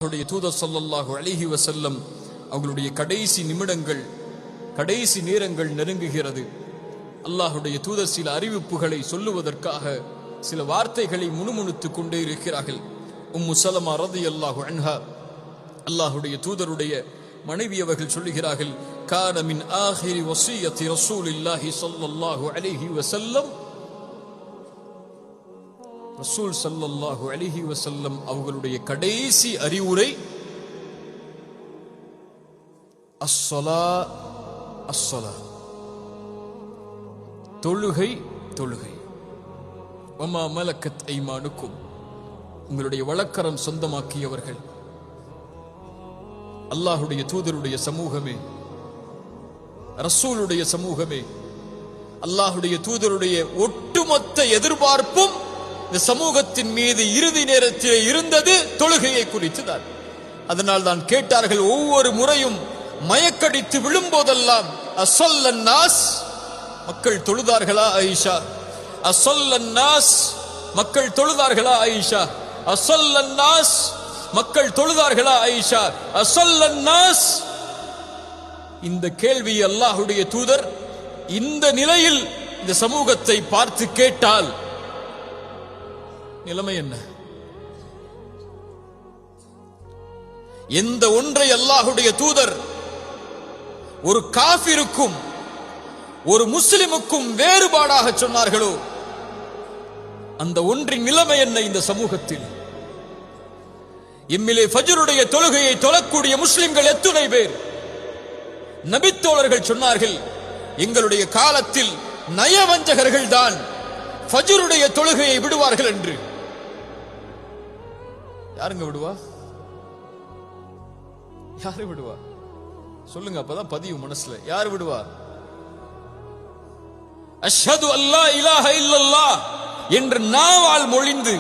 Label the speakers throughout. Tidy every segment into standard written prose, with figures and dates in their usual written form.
Speaker 1: தூதர் ஸல்லல்லாஹு அலைஹி வஸல்லம் அவர்களுடைய கடைசி நிமிடங்கள் கடைசி நேரங்கள் நெருங்குகிறது. அல்லாஹ்வுடைய தூதர் சில அறிவிப்புகளை சொல்லுவதற்காக சில வார்த்தைகளை முணுமுணுத்துக் கொண்டே இருக்கிறார்கள். உம்மு சலமா ரலியல்லாஹு அன்ஹா அல்லாஹ்வுடைய தூதருடைய மனைவி அவர்கள் சொல்லுகிறார்கள், கான மின் ஆகிரி வஸியத்தி ரசூலில்லாஹி ஸல்லல்லாஹு அலைஹி வஸல்லம், ரசூல் ஸல்லல்லாஹு அலைஹி வஸல்லம் அவர்களுடைய கடைசி அறிவுரை அஸ்ஸலா அஸ்ஸலா, தொழுகை தொழுகை. வமா மலக்கத் ஐமானுக்கும், உங்களுடைய வழக்கரம் சொந்தமாக்கியவர்கள். அல்லாஹ்வுடைய தூதருடைய சமூகமே, ரசூலுடைய சமூகமே, அல்லாஹ்வுடைய தூதருடைய ஒட்டுமொத்த எதிர்பார்ப்பும் இந்த சமூகத்தின் மீது இறுதி நேரத்தில் இருந்தது தொழுகையை குறித்து தான். அதனால் தான் கேட்டார்கள், ஒவ்வொரு முறையும் மயக்கடித்து விழும்போதெல்லாம் அஸல்லன் நாஸ், மக்கள் தொழுதார்களா ஆயிஷா? அஸல்லன் நாஸ், மக்கள் தொழுதார்களா ஆயிஷா? அஸல்லன் நாஸ், மக்கள் தொழுதார்களா ஆயிஷா? அஸல்லன் நாஸ். இந்த கேள்வி அல்லாஹ்வுடைய தூதர் இந்த நிலையில் இந்த சமூகத்தை பார்த்து கேட்டால் நிலைமை என்ன? எந்த ஒன்றை அல்லாஹ்வுடைய தூதர் ஒரு காஃபிருக்கும் ஒரு முஸ்லிமுக்கும் வேறுபாடாக சொன்னார்களோ அந்த ஒன்றின் நிலைமை என்ன இந்த சமூகத்தில்? எம்மிலே ஃபஜ்ருடைய தொழுகையை தொழக்கூடிய முஸ்லிம்கள் எத்துணை பேர்? நபித்தோழர்கள் சொன்னார்கள், எங்களுடைய காலத்தில் நயவஞ்சகர்கள் தான் ஃபஜ்ருடைய தொழுகையை விடுவார்கள் என்று. யாருங்க விடுவா? யாரு விடுவா? சொல்லுங்க, அப்பதான் பதிவு மனசுல. யார் விடுவா? அஷ்ஹது அல்லா இலாஹ இல்லல்லாஹ் என்று நாவால் மொழிந்து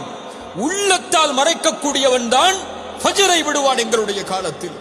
Speaker 1: உள்ளத்தால் மறைக்கக்கூடியவன் தான் ஃபஜ்ரை விடுவான் எங்களுடைய காலத்தில்.